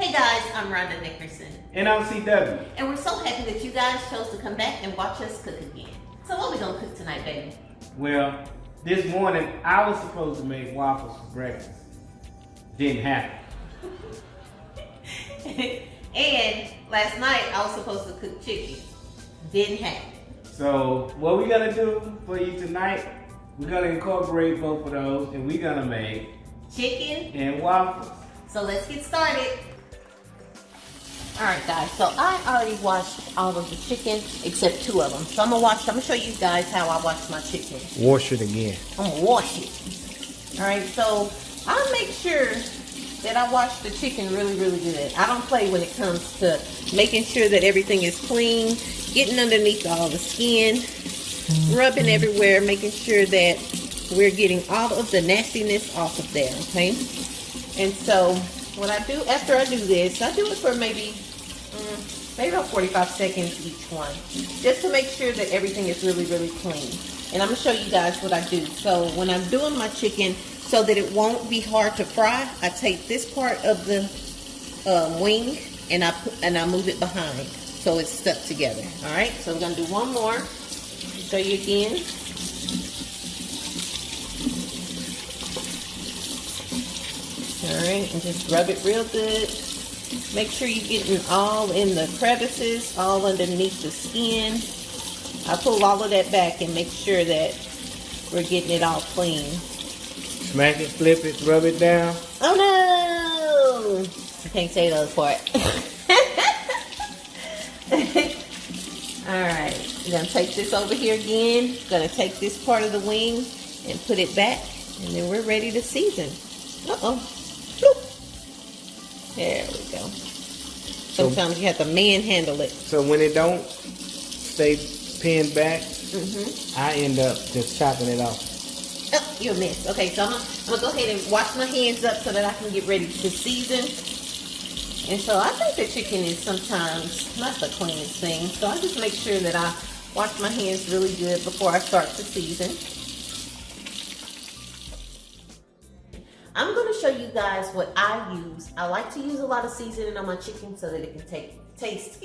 Hey guys, I'm Rhonda And I'm CW. and we're so happy that you guys chose to come back and watch us cook again. So what we gonna cook tonight, baby? Well, this morning I was supposed to make waffles for breakfast. Didn't happen. And last night I was supposed to cook chicken. Didn't happen. So what we're gonna do for you tonight, we're gonna incorporate both of those and we're gonna make Chicken and waffles. So let's get started. Alright guys, so I already washed all of the chicken except 2 of them. So I'm gonna show you guys how I wash my chicken. Wash it again. I'm gonna wash it. Alright, so I make sure that I wash the chicken really, really good. I don't play when it comes to making sure that everything is clean, getting underneath all the skin, rubbing everywhere, making sure that we're getting all of the nastiness off of there, okay? And so what I do after I do this, I do it for maybe about 45 seconds each one, just to make sure that everything is really, really clean. And I'm gonna show you guys what I do. So when I'm doing my chicken, so that it won't be hard to fry, I take this part of the wing and I move it behind so it's stuck together. All right, so I'm gonna do one more. Show you again. All right, and just rub it real good. Make sure you're getting all in the crevices, all underneath the skin. I pull all of that back and make sure that we're getting it all clean. Smack it, flip it, rub it down. Oh no! I can't say the other part. Alright, I'm going to take this over here again. Going to take this part of the wing and put it back. And then we're ready to season. Uh-oh. Bloop. There we go. Sometimes you have to manhandle it. So when it don't stay pinned back, I end up just chopping it off. Oh, you missed. Okay, so I'm gonna go ahead and wash my hands up so that I can get ready to season. And so I think the chicken is sometimes not the cleanest thing. So I just make sure that I wash my hands really good before I start to season. I'm gonna show you guys what I use. I like to use a lot of seasoning on my chicken so that it can taste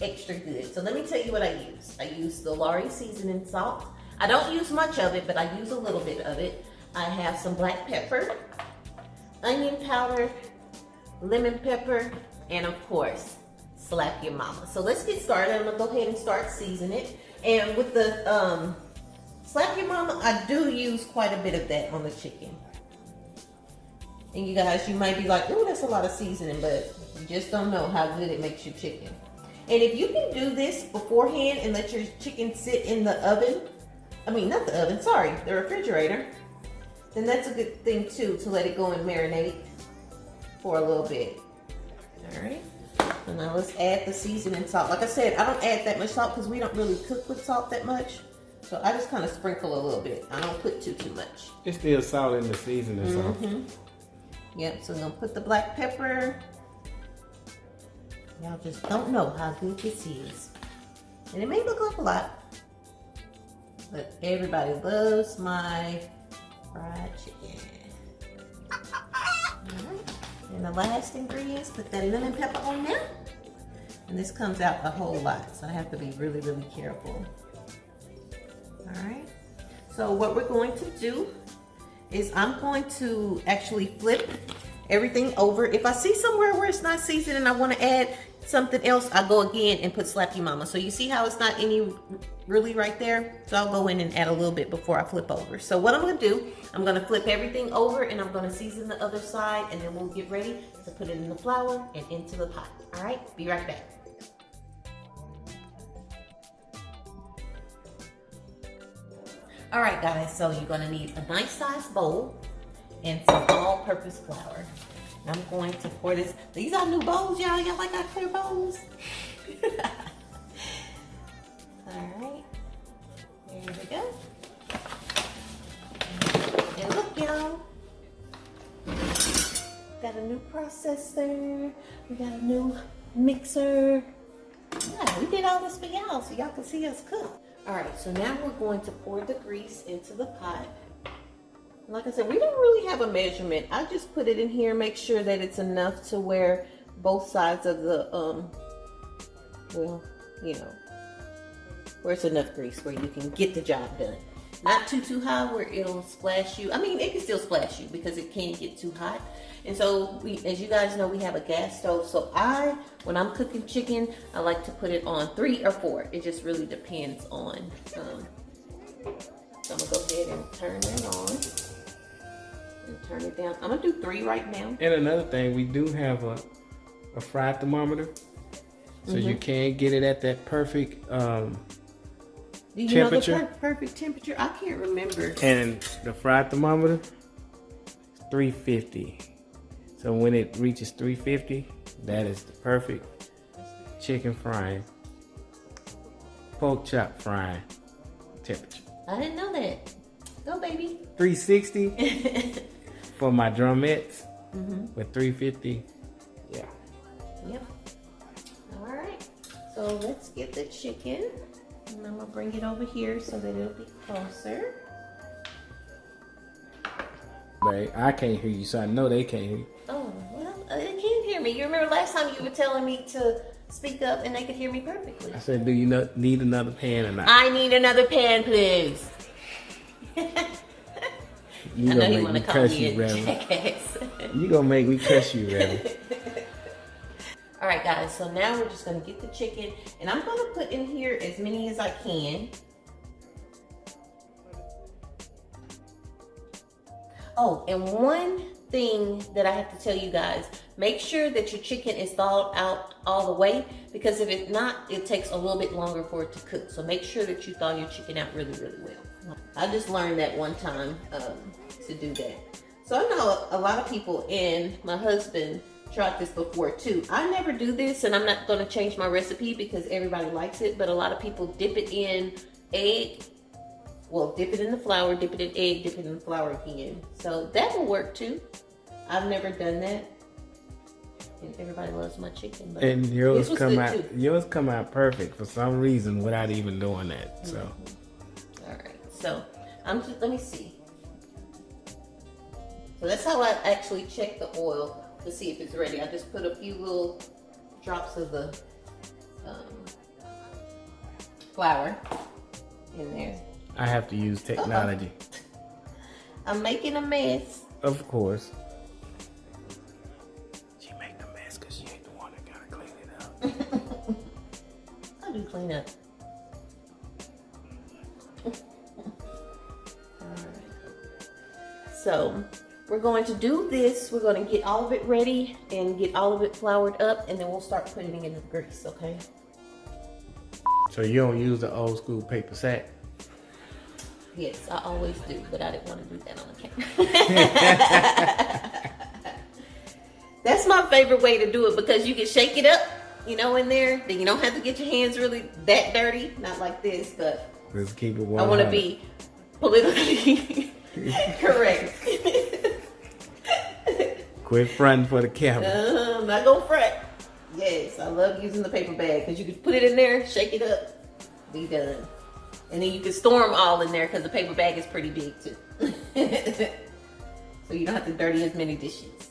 extra good. So let me tell you what I use. I use the Lorry seasoning salt. I don't use much of it, but I use a little bit of it. I have some black pepper, onion powder, lemon pepper, and of course, slap your mama. So let's get started. I'm gonna go ahead and start seasoning it. And with the slap your mama, I do use quite a bit of that on the chicken. And you guys, you might be like, oh, that's a lot of seasoning, but you just don't know how good it makes your chicken. And if you can do this beforehand and let your chicken sit in the oven, not the oven, sorry, the refrigerator, then that's a good thing too, to let it go and marinate for a little bit. All right, and now let's add the seasoning salt. Like I said, I don't add that much salt because we don't really cook with salt that much. So I just kind of sprinkle a little bit. I don't put too much. It's still salt in the seasoning, so. Yep, so I'm gonna put the black pepper. Y'all just don't know how good this is. And it may look like a lot, but everybody loves my fried chicken. Alright, and the last ingredients, put that lemon pepper on there. And this comes out a whole lot, so I have to be really, really careful. Alright, so what we're going to do is I'm going to actually flip everything over. If I see somewhere where it's not seasoned and I want to add something else, I go again and put slap your mama. So you see how it's not any really right there? So I'll go in and add a little bit before I flip over. So what I'm going to do, I'm going to flip everything over and I'm going to season the other side, and then we'll get ready to put it in the flour and into the pot. All right, be right back. All right, guys, so you're gonna need a nice size bowl and some all-purpose flour. And I'm going to pour this. These are new bowls, y'all. Y'all like our clear bowls? All right, there we go. And look, y'all, got a new processor. We got a new mixer. Yeah, we did all this for y'all so y'all can see us cook. All right, so now we're going to pour the grease into the pot. Like I said, we don't really have a measurement. I just put it in here, make sure that it's enough to where both sides of the, well, you know, where it's enough grease where you can get the job done. Not too high where it'll splash you. I mean, it can still splash you because it can get too hot. And so, as you guys know, we have a gas stove. So when I'm cooking chicken, I like to put it on 3 or 4. It just really depends on. So I'm gonna go ahead and turn it on and turn it down. I'm gonna do 3 right now. And another thing, we do have a fry thermometer, so you can get it at that perfect Do you temperature. know the perfect temperature? I can't remember. And the fry thermometer is 350. So when it reaches 350, that is the perfect chicken frying, pork chop frying temperature. I didn't know that. Go, baby. 360 for my drumettes, with 350, yeah. Yep. All right. So let's get the chicken. And I'm gonna bring it over here so that it'll be closer. But I can't hear you, so I know they can't hear you. Oh, well, they can hear me. You remember last time you were telling me to speak up and they could hear me perfectly. I said, do you need another pan or not? I need another pan, please. You I know gonna you make want me to call cuss me you, a Reverend. jackass. You gonna make me cuss you, Reverend. All right, guys, so now we're just gonna get the chicken, and I'm gonna put in here as many as I can. Oh, and one thing that I have to tell you guys, make sure that your chicken is thawed out all the way, because if it's not, it takes a little bit longer for it to cook. So make sure that you thaw your chicken out really, really well. I just learned that one time to do that. So I know a lot of people, and my husband tried this before too. I never do this, and I'm not going to change my recipe because everybody likes it, but a lot of people dip it in egg. Well, dip it in the flour, dip it in egg, dip it in the flour again. So that will work too. I've never done that. And everybody loves my chicken. But And yours come too. out perfect for some reason without even doing that. So All right. So let me see. So that's how I actually check the oil to see if it's ready. I just put a few little drops of the flour in there. I have to use technology. I'm making a mess. Of course. She make the mess because she ain't the one that gotta clean it up. I do clean up. Alright. So we're going to do this. We're going to get all of it ready and get all of it floured up, and then we'll start putting it in the grease, okay? So you don't use the old school paper sack? Yes, I always do, but I didn't want to do that on the camera. That's my favorite way to do it because you can shake it up, you know, in there. Then you don't have to get your hands really that dirty. Not like this, but Let's keep it 100. I want to be politically correct. Quit fronting for the camera. I'm not gonna fret. Yes, I love using the paper bag because you can put it in there, shake it up, be done. And then you can store them all in there because the paper bag is pretty big too. So you don't have to dirty as many dishes.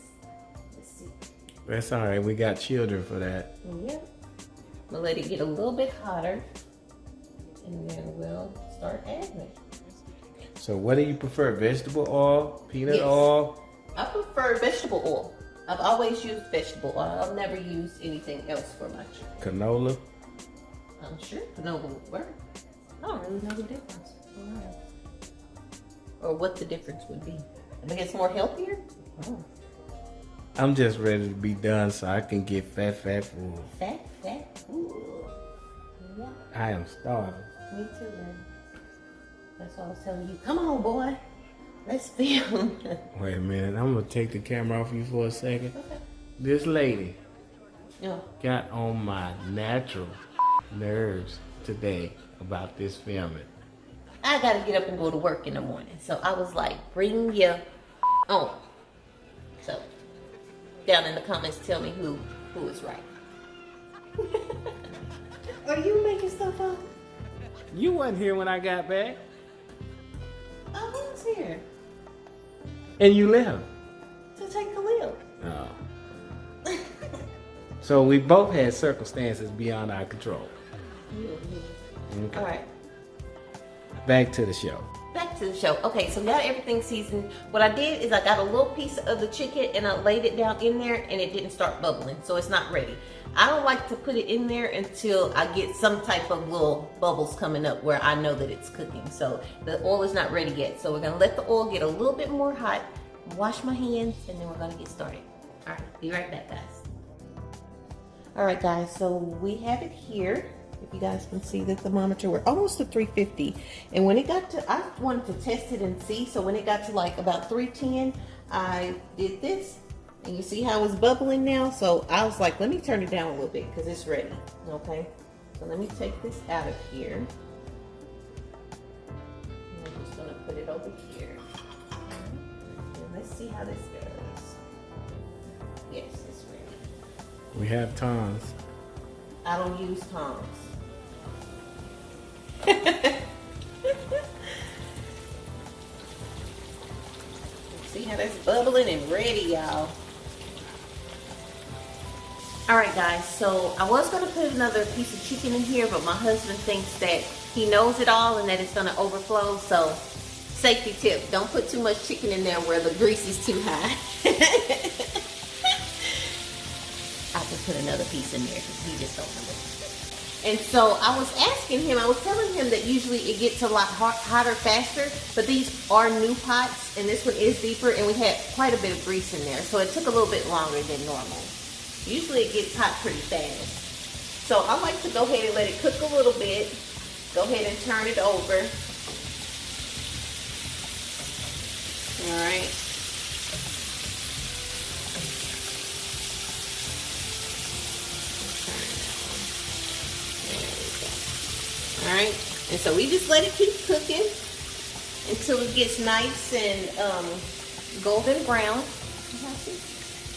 Let's see. That's all right. We got children for that. Yeah. I'm gonna let it get a little bit hotter, and then we'll start adding it. So what do you prefer? Vegetable oil, peanut Yes. oil? I prefer vegetable oil. I've always used vegetable oil. I've never used anything else for my chicken. Canola? I'm sure canola would work. I don't really know the difference. Or what the difference would be. I think it's more healthier. Oh. I'm just ready to be done so I can get fat food. Fat. Ooh. Yeah, I am starving. me too, man. That's what I was telling you. Come on, boy. Let's film. Wait a minute. I'm going to take the camera off you for a second. Okay. This lady Yeah. got on my natural nerves today about this filming. I gotta get up and go to work in the morning. So I was like, bring your own. So down in the comments, tell me who is right. Are you making stuff up? You wasn't here when I got back. I was here. And you left. To take Khalil. Oh. So we both had circumstances beyond our control. Okay. All right. Back to the show. Back to the show. Okay, so got everything seasoned. What I did is I got a little piece of the chicken and I laid it down in there and it didn't start bubbling, so it's not ready. I don't like to put it in there until I get some type of little bubbles coming up where I know that it's cooking. So the oil is not ready yet. So we're gonna let the oil get a little bit more hot, wash my hands, and then we're gonna get started. All right, be right back, guys. All right, guys, so we have it here. If you guys can see the thermometer, we're almost to 350. And when it got to, I wanted to test it and see. So when it got to like about 310, I did this. And you see how it's bubbling now? So I was like, let me turn it down a little bit because it's ready. Okay. So let me take this out of here. And I'm just gonna put it over here. And let's see how this goes. Yes, it's ready. We have tongs. I don't use tongs. See how that's bubbling and ready, y'all. Alright guys, so I was going to put another piece of chicken in here, but my husband thinks that he knows it all and that it's going to overflow. So safety tip, don't put too much chicken in there where the grease is too high. I can put another piece in there because he just don't know it. And so I was asking him, I was telling him that usually it gets a lot hotter faster, but these are new pots and this one is deeper and we had quite a bit of grease in there. So it took a little bit longer than normal. Usually it gets hot pretty fast. So I like to go ahead and let it cook a little bit. Go ahead and turn it over. All right. Alright, and so we just let it keep cooking until it gets nice and golden brown.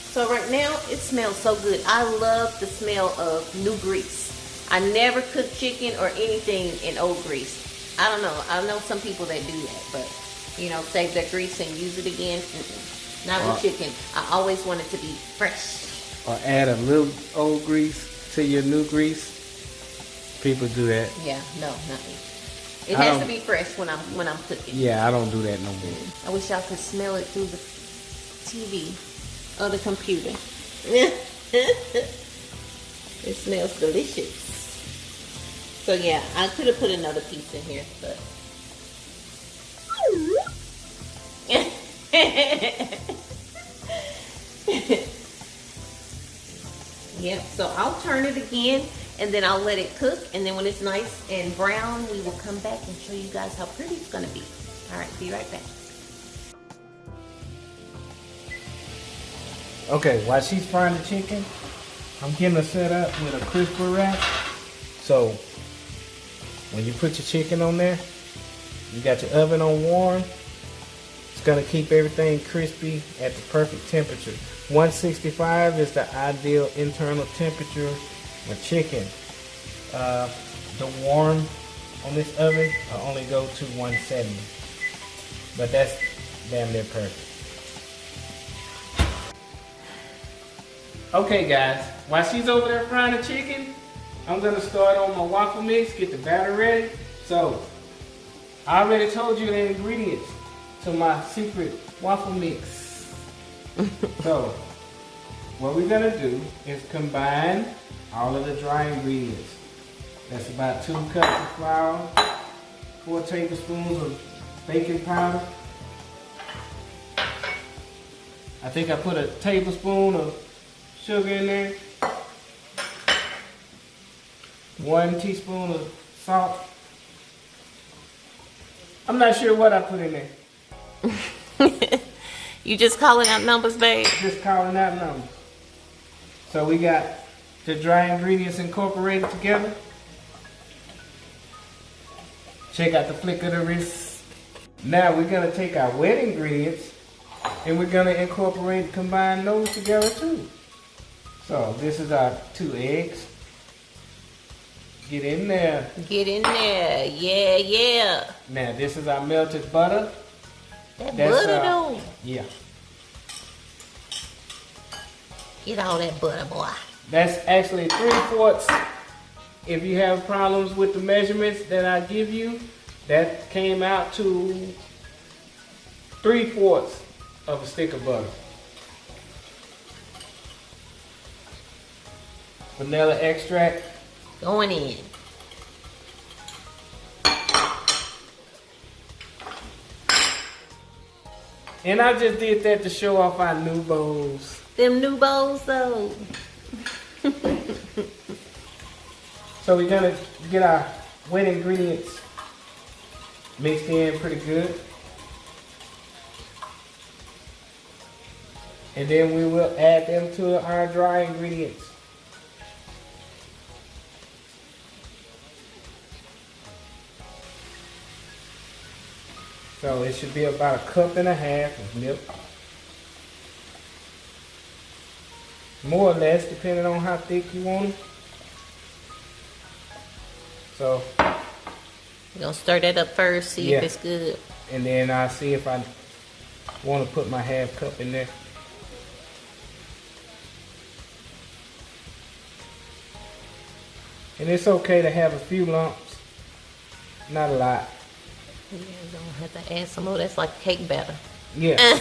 So right now it smells so good. I love the smell of new grease. I never cook chicken or anything in old grease. I don't know. I know some people that do that, but you know, save their grease and use it again. Not with chicken. I always want it to be fresh. Or add a little old grease to your new grease. People do that. Yeah, no, not me. It has to be fresh when I'm cooking. Yeah, I don't do that no more. I wish y'all could smell it through the TV or the computer. It smells delicious. So yeah, I could have put another piece in here, but yep. So I'll turn it again. And then I'll let it cook, and then when it's nice and brown, we will come back and show you guys how pretty it's gonna be. All right, be right back. Okay, while she's frying the chicken, I'm getting her set up with a crisper wrap. So when you put your chicken on there, you got your oven on warm. It's gonna keep everything crispy at the perfect temperature. 165 is the ideal internal temperature for chicken. The warm on this oven will only go to 170, but that's damn near perfect. Okay guys, while she's over there frying the chicken, I'm gonna start on my waffle mix, get the batter ready. So I already told you the ingredients to my secret waffle mix. So what we're gonna do is combine all of the dry ingredients. That's about 2 cups of flour, 4 tablespoons of baking powder. I think I put a tablespoon of sugar in there. 1 teaspoon of salt. I'm not sure what I put in there. You just calling out numbers, babe? Just calling out numbers. So we got the dry ingredients incorporated together. Check out the flick of the wrist. Now we're gonna take our wet ingredients and we're gonna incorporate, combine those together too. So this is our 2 eggs. Get in there. Get in there. Yeah, yeah. Now this is our melted butter. That butter though. Yeah. Get all that butter, boy. That's actually 3/4. If you have problems with the measurements that I give you, that came out to 3/4 of a stick of butter. Vanilla extract. Going in. And I just did that to show off our new bowls. Them new bowls though. So we're gonna get our wet ingredients mixed in pretty good. And then we will add them to our dry ingredients. So it should be about 1.5 cups of milk. More or less, depending on how thick you want them. So We're gonna stir that up first, see if it's good. And then I'll see if I want to put my 1/2 cup in there. And it's okay to have a few lumps, not a lot. Yeah, you're gonna have to add some more. That's like cake batter. Yeah.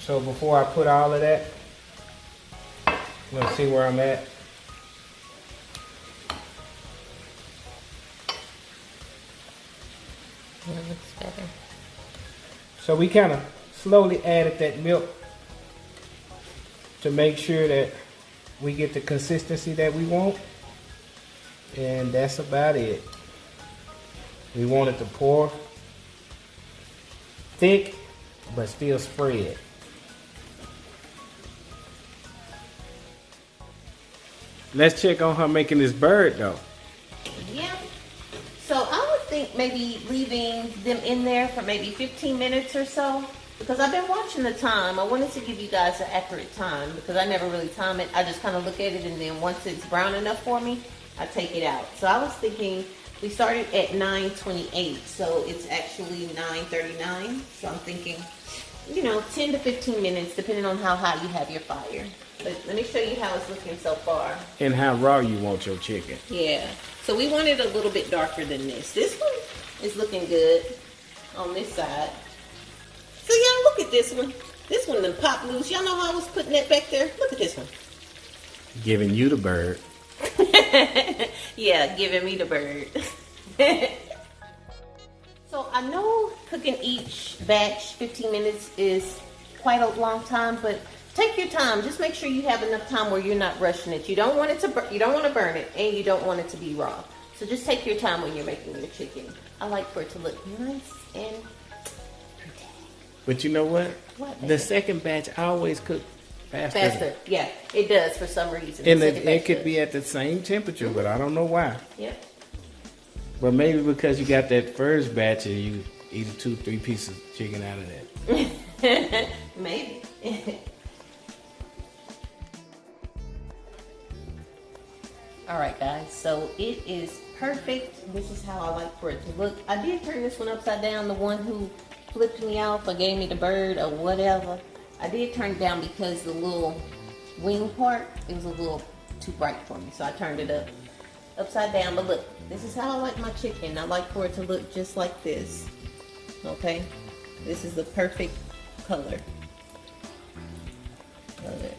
So before I put all of that, let's see where I'm at. That looks better. So we kind of slowly added that milk to make sure that we get the consistency that we want. And that's about it. We want it to pour thick, but still spread. Let's check on her making this bird though. Yeah. So I would think maybe leaving them in there for maybe 15 minutes or so, because I've been watching the time. I wanted to give you guys an accurate time because I never really time it. I just kind of look at it, and then once it's brown enough for me, I take it out. So I was thinking we started at 9:28, so it's actually 9:39. So I'm thinking, 10 to 15 minutes, depending on how high you have your fire. But let me show you how it's looking so far. And how raw you want your chicken. Yeah. So we want it a little bit darker than this. This one is looking good on this side. So y'all look at this one. This one done popped loose. Y'all know how I was putting that back there? Look at this one. Giving you the bird. Yeah, giving me the bird. So I know cooking each batch 15 minutes is quite a long time, but take your time. Just make sure you have enough time where you're not rushing it. You don't want it to you don't want to burn it, and you don't want it to be raw. So just take your time when you're making your chicken. I like for it to look nice and pretty. But you know what? What? The second batch I always cook faster. Faster. Yeah, it does for some reason. And it could be at the same temperature, but I don't know why. Yep. But maybe because you got that first batch and you eat 2-3 pieces of chicken out of that. Maybe. All right, guys, so it is perfect. This is how I like for it to look. I did turn this one upside down, the one who flipped me off or gave me the bird or whatever. I did turn it down because the little wing part, it was a little too bright for me, so I turned it upside down. But look, this is how I like my chicken. I like for it to look just like this. Okay, this is the perfect color. Love it.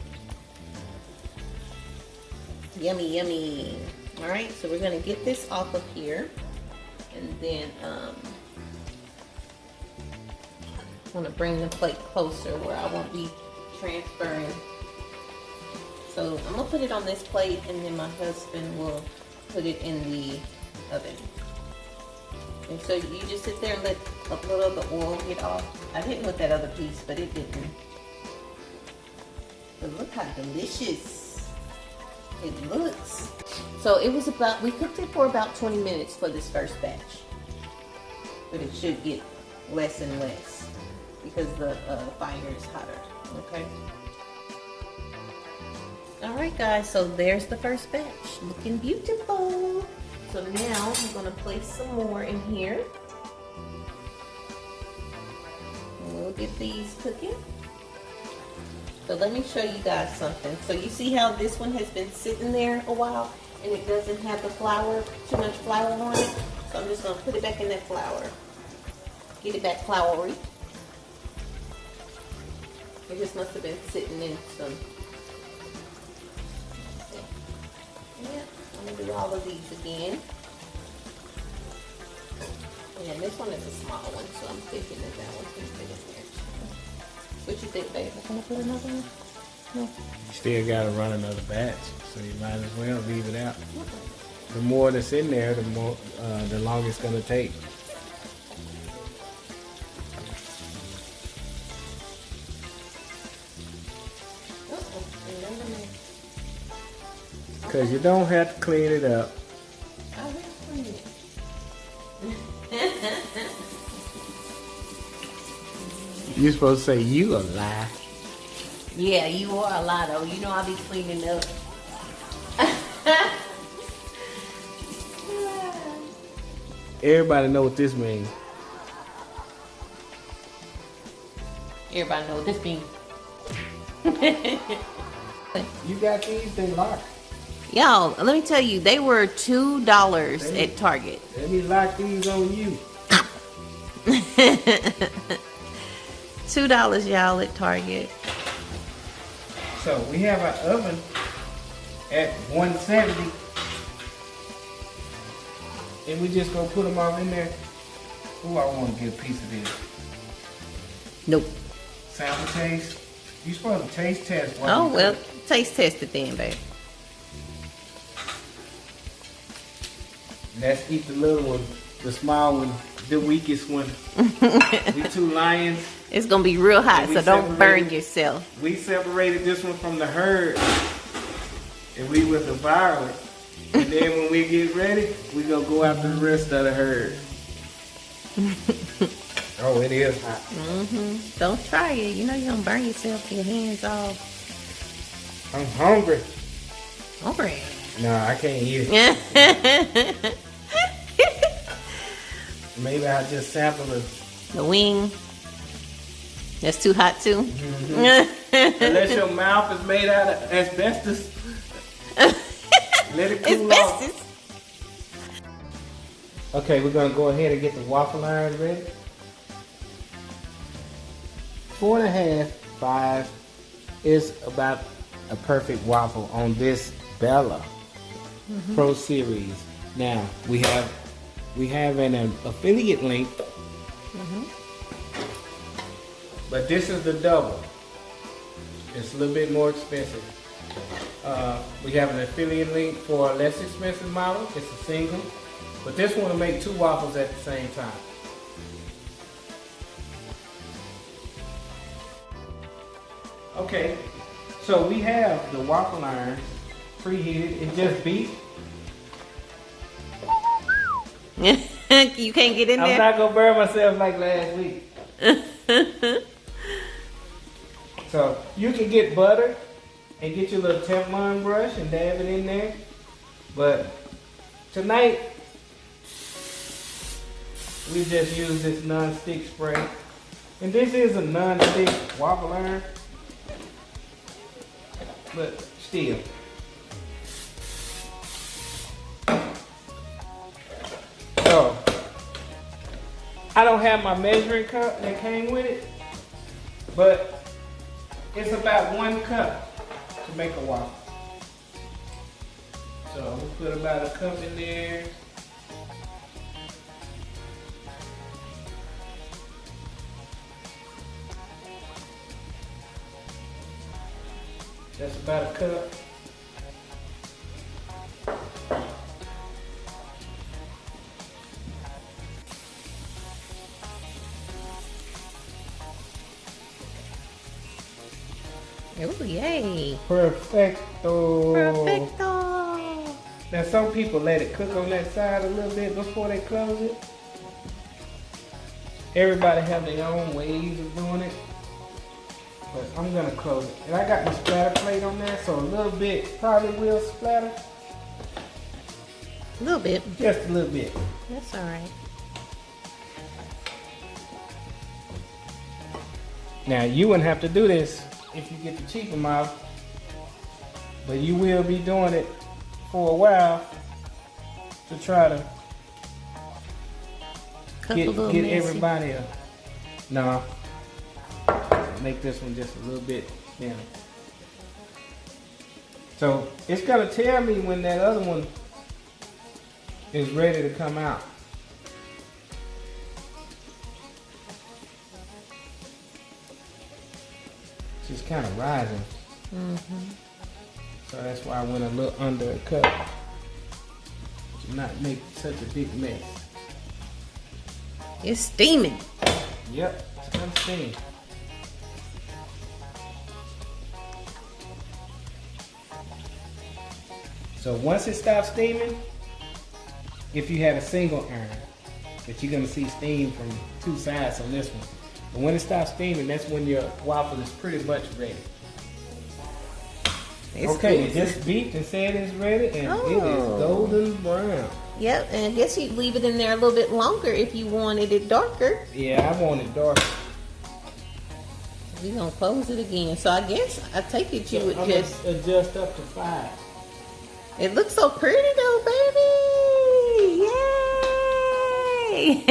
Yummy, yummy. All right, so we're gonna get this off of here, and then I want to bring the plate closer where I won't be transferring. So I'm gonna put it on this plate, and then my husband will put it in the oven. And so you just sit there and let a little of the oil get off. I didn't with that other piece, but it didn't. But look how delicious it looks. So it was we cooked it for about 20 minutes for this first batch. But it should get less and less. because the fire is hotter. Okay. All right, guys. So there's the first batch, looking beautiful. So now I'm gonna place some more in here. And we'll get these cooking. So let me show you guys something. So you see how this one has been sitting there a while and it doesn't have the flour, too much flour on it. So I'm just gonna put it back in that flour. Get it back floury. It just must have been sitting in some. Yeah, I'm gonna do all of these again. And this one is a small one, so I'm thinking that that one's gonna fit in there. What you think, babe? I'm gonna put another one? No. You still gotta run another batch, so you might as well leave it out. The more that's in there, the more, the longer it's gonna take. Cause you don't have to clean it up. I will clean it. You're supposed to say you a lie. Yeah, you are a lot though. You know I'll be cleaning up. Everybody know what this means. Everybody know what this means. You got these, they locked. Y'all, let me tell you, they were $2 at Target. Let me lock these on you. $2, y'all, at Target. So we have our oven at 170. And we just gonna put them all in there. Ooh, I want to get a piece of this. Nope. Sample taste. You supposed to taste test. Oh, well, taste test it then, babe. Let's eat the little one, the small one, the weakest one. We two lions. It's gonna be real hot, so don't burn yourself. We separated this one from the herd, and we will devour it. And then when we get ready, we gonna go after the rest of the herd. Oh, it is hot. Don't try it. You know you're gonna burn yourself, your hands off. I'm hungry. Hungry. No, I can't eat it. Maybe I'll just sample the wing. That's too hot too. Unless your mouth is made out of asbestos. Let it cool off. Okay, we're gonna go ahead and get the waffle iron ready. 4.5, 5 is about a perfect waffle on this Bella Pro Series. Now we have an affiliate link, but this is the double. It's a little bit more expensive. We have an affiliate link for a less expensive model. It's a single, but this one will make 2 waffles at the same time. Okay, so we have the waffle iron preheated. It just beat. You can't get in there? I'm not gonna burn myself like last week. So you can get butter and get your little Teflon brush and dab it in there. But tonight, we just use this non-stick spray. And this is a non-stick waffle iron. But still. So, I don't have my measuring cup that came with it, but it's about 1 cup to make a waffle. So, we'll put about a cup in there. That's about a cup. Oh, yay. Perfecto. Perfecto. Now some people let it cook on that side a little bit before they close it. everybody have their own ways of doing it. But I'm gonna close it. And I got my splatter plate on there, so a little bit probably will splatter. A little bit. Just a little bit. That's all right. Now you wouldn't have to do this if you get the cheaper model, but you will be doing it for a while to try to get everybody a. No, make this one just a little bit thinner. So it's gonna tell me when that other one is ready to come out. It's kind of rising. So that's why I went a little under a cup to not make such a big mess. It's steaming. Yep, it's gonna steam. So once it stops steaming, if you had a single iron, that you're gonna see steam from two sides on this one. But when it stops steaming, that's when your waffle is pretty much ready. It's okay, good. it just beeped and said it's ready, and it is golden brown. Yep, and I guess you'd leave it in there a little bit longer if you wanted it darker. Yeah, I want it darker. We're gonna close it again. So I guess I take it you would I'm just adjust up to 5. It looks so pretty though, baby! Yay!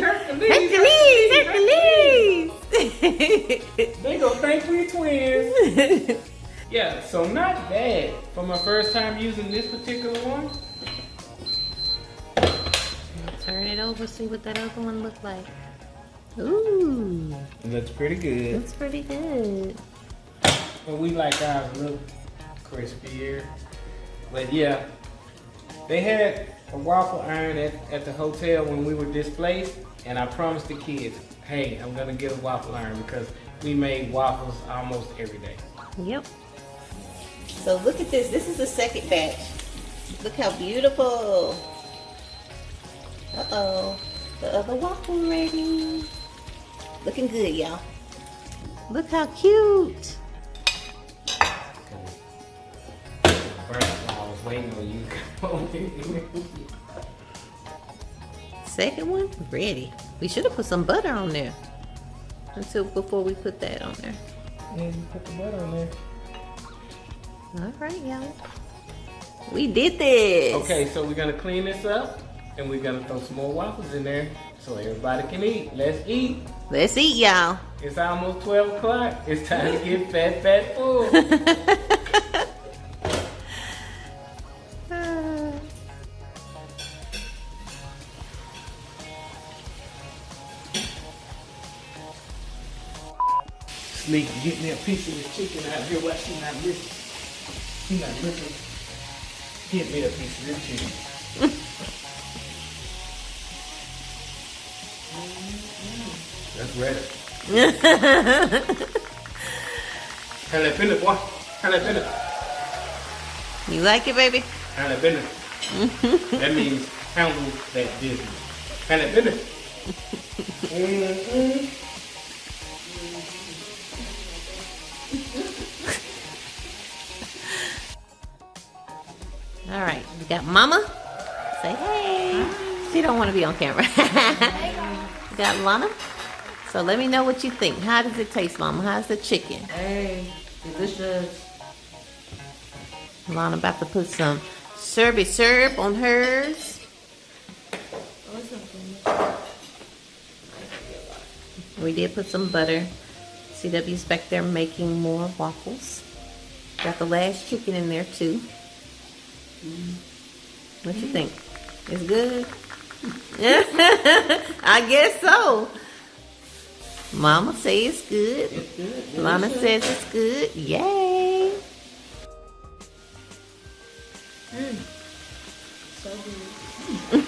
Hercules! They gonna think we twins. Yeah, so not bad for my first time using this particular one. Turn it over, see what that other one looks like. Ooh, It looks pretty good. looks pretty good. But we like ours a little crispier. But yeah, they had a waffle iron at the hotel when we were displaced, and I promised the kids, hey, I'm gonna get a waffle iron because we made waffles almost every day. Yep. So look at this. This is the second batch. Look how beautiful. Uh-oh. The other waffle ready. Looking good, y'all. Look how cute. I was waiting on you to come over here. Second one, ready. We should have put some butter on there. Before we put that on there. Yeah, you put the butter on there. All right, y'all. We did this. Okay, so we're gonna clean this up, and we're gonna throw some more waffles in there so everybody can eat. Let's eat. Let's eat, y'all. It's almost 12 o'clock. It's time to get fat full. Sneak, get me a piece of this chicken out here while she's not looking. She's not looking. Get me a piece of this chicken. That's ready. Jalapeno, boy. Jalapeno. You like it, baby? Jalapeno. That means handle that business. Jalapeno. All right, we got Mama. Say hey. She don't want to be on camera. We got Lana. So let me know what you think. How does it taste, Mama? How's the chicken? Hey, delicious. Lana about to put some syrup on hers. We did put some butter. CW's back there making more waffles. Got the last chicken in there too. What you think? It's good? I guess so. Mama say it's good. It's good. Lana says it's good. Yay. So good.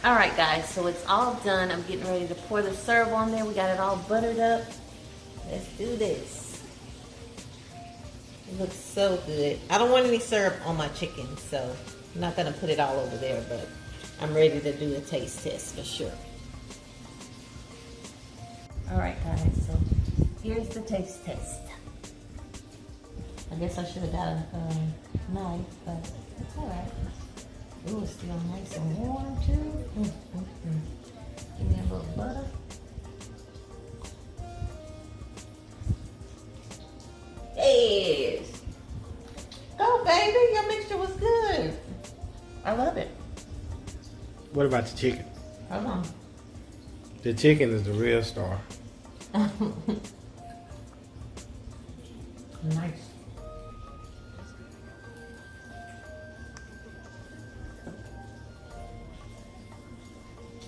All right, guys, so it's all done. I'm getting ready to pour the syrup on there. We got it all buttered up. Let's do this. It looks so good. I don't want any syrup on my chicken, so I'm not gonna put it all over there, but I'm ready to do a taste test for sure. All right, guys, so here's the taste test. I guess I should have got a knife, but it's all right. Ooh, it's still nice and warm too. Give me a little butter. Yes. Go, baby. Your mixture was good. I love it. What about the chicken? Hold on. The chicken is the real star. Nice.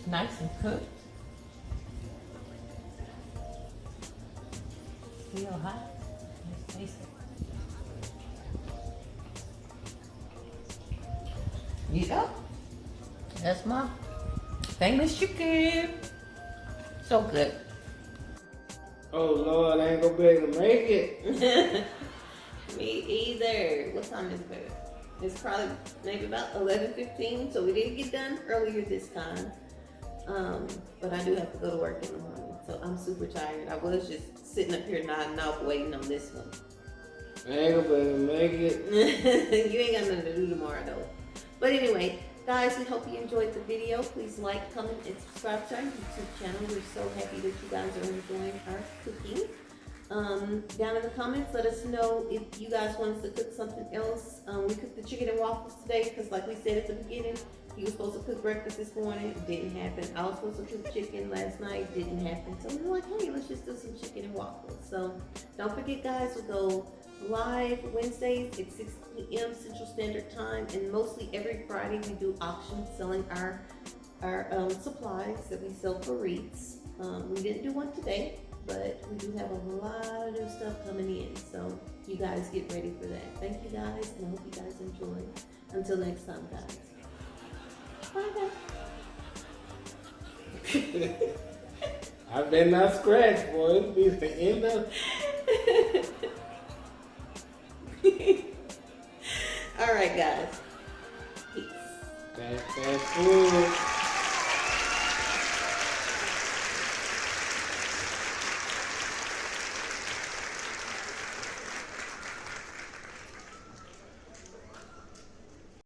Nice and cooked. Still hot. Let's taste it. You go. That's my famous chicken. So good. Oh Lord, I ain't gonna be able to make it. Me either. What time is it? It's probably maybe about 11:15, so we didn't get done earlier this time. But I do have to go to work in the morning, so I'm super tired. I was just sitting up here nodding off waiting on this one. I ain't gonna be able to make it. You ain't got nothing to do tomorrow though. But anyway, guys, we hope you enjoyed the video. Please like, comment, and subscribe to our YouTube channel. We're so happy that you guys are enjoying our cooking. Down in the comments, let us know if you guys want us to cook something else. We cooked the chicken and waffles today because, like we said at the beginning, he was supposed to cook breakfast this morning. It didn't happen. I was supposed to cook chicken last night. Didn't happen. So we were like, hey, let's just do some chicken and waffles. So don't forget, guys, we go live Wednesdays at 6 p.m. Central Standard Time, and mostly every Friday we do auctions selling our supplies that we sell for Reeds. We didn't do one today, but we do have a lot of new stuff coming in, so you guys get ready for that. Thank you guys, and I hope you guys enjoy. Until next time, guys. Bye, guys. I better not scratch, boy. It'll be the end of. All right, guys. Peace. That's good.